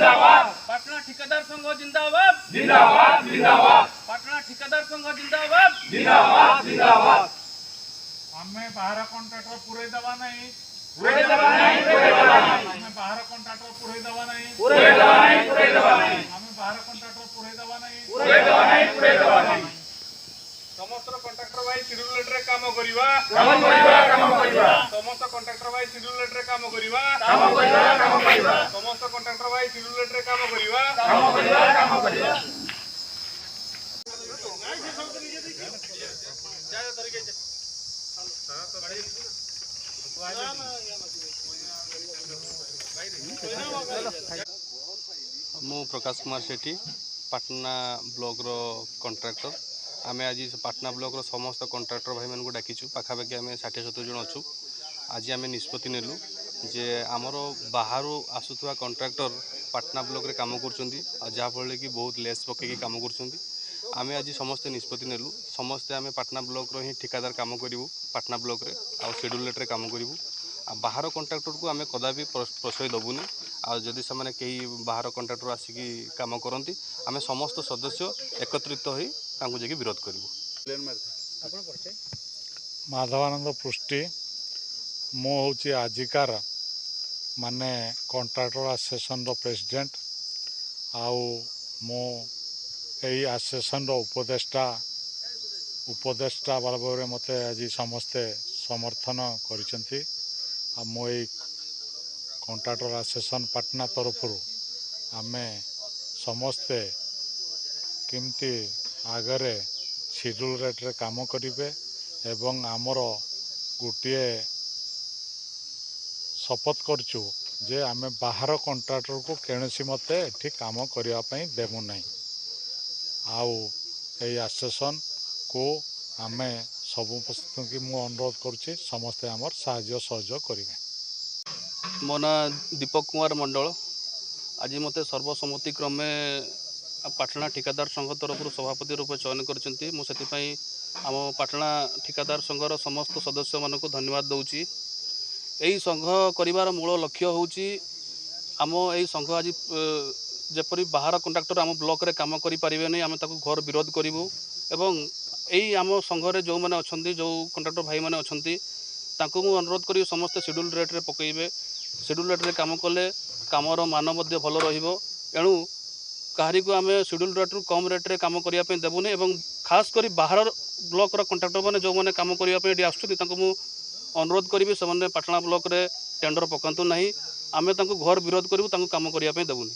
जिंदाबाद पाटना ठेकेदार संघ जिंदाबाद जिंदाबाद जिंदाबाद पाटना ठेकेदार संघ जिंदाबाद जिंदाबाद जिंदाबाद हमें बाहर कॉन्ट्रैक्टर पूरे दवा नहीं पूरे दवा नहीं पूरे दवा नहीं हमें बाहर कॉन्ट्रैक्टर पूरे दवा नहीं पूरे दवा नहीं पूरे दवा नहीं हमें बाहर कॉन्ट्रैक्टर पूरे दवा नहीं पूरे दवा नहीं पूरे दवा नहीं समस्त कॉन्ट्रैक्टर भाई शेड्यूल लेटर काम करिवा समस्त कॉन्ट्रैक्टर भाई शेड्यूल लेटर काम करिवा समस्त कॉन्ट्रैक्टर भाई शेड्यूल लेटर काम करिवा मु प्रकाश कुमार सेठी पाटना ब्लॉक रो कॉन्ट्रैक्टर आमे आज पाटना ब्लॉक रो समस्त कॉन्ट्रैक्टर भाई मन को डाकिचु पाखापाखि आम 60-70 जन अच्छु आज आम निष्पत्ति नेलु जे आमर बाहर आसुवा कॉन्ट्रैक्टर पाटना ब्लॉक रे काम करछंती जहाँफल कि बहुत लेस पकईकि काम करछंती आमे आज समस्त निष्पत्ति नेलु समस्ते आमे पाटना ब्लॉक रो ही ठेकेदार काम करिवु पाटना ब्लॉक रे आ शेड्यूल लेटर काम करिवु आ बाहर कॉन्ट्रैक्टर को आमे कदापि प्रश्रय दबुनी आ जदि से कहीं बाहर कॉन्ट्रैक्टर आसिकी काम करती आमे समस्त सदस्य एकत्रित होई तांको जेकी विरोध करिवु। माधवानंद पृष्टि मु हूँ आजिकार माने कॉन्ट्रैक्टर एसोसिएशन रो प्रेसिडेंट आउ मु यही एसोसिएशन रो उपदेष्टा भाव में मते आज समस्ते समर्थन करिसेंती आ मो कॉन्ट्रैक्टर एसोसिएशन पाटना तरफ आमे समस्ते किमती आगरे शेड्यूल रेट रे काम करिवे एवं आमर गोटे शपथ करचु जे आमे बाहर कॉन्ट्रैक्टर को कौनसी मते एठी काम करिया पई देबु नहीं आउ एसोसिएशन को आमे सबु की मु अनुरोध करुच्ची समस्ते आमर साहाय्य सहयोग करेंगे। मो ना दीपक कुमार मंडल आज मते सर्वसम्मति क्रमे पाटना ठेकेदार संघ तरफ सभापति रूप चयन करछंती मु सेति पई आम पाटना ठेकेदार संघर समस्त सदस्य मानक धन्यवाद दउची। एही संघ करिवार मूल लक्ष्य होउची आम एही संघ आज जेपरी बाहर कॉन्ट्रैक्टर आम ब्लॉक रे काम करि परिबे नै आम ताको घर विरोध करिवु एवं यही आम संघरे जो मैंने अच्छा जो कॉन्ट्रैक्टर भाई मैंने अच्छा तांको मु अनुरोध करी समस्त शेड्यूल रेट रे पकईबे शेड्यूल रेट रे काम कले कामर मान मध्य भल रहिबो एणु कहारी को आम शेड्यूल रेट रु कम रेट रे काम करिया पे देबुनी एवं खास करी बाहर ब्लॉक रो कॉन्ट्रैक्टर माने जो मैंने काम करिया पे एडी आसुती तांको मु अनुरोध करी से पाटना ब्लॉक रे टेंडर पकांतु नहीं आमे तांको घर विरोध करिवु तांको काम करिया पे देबुनी।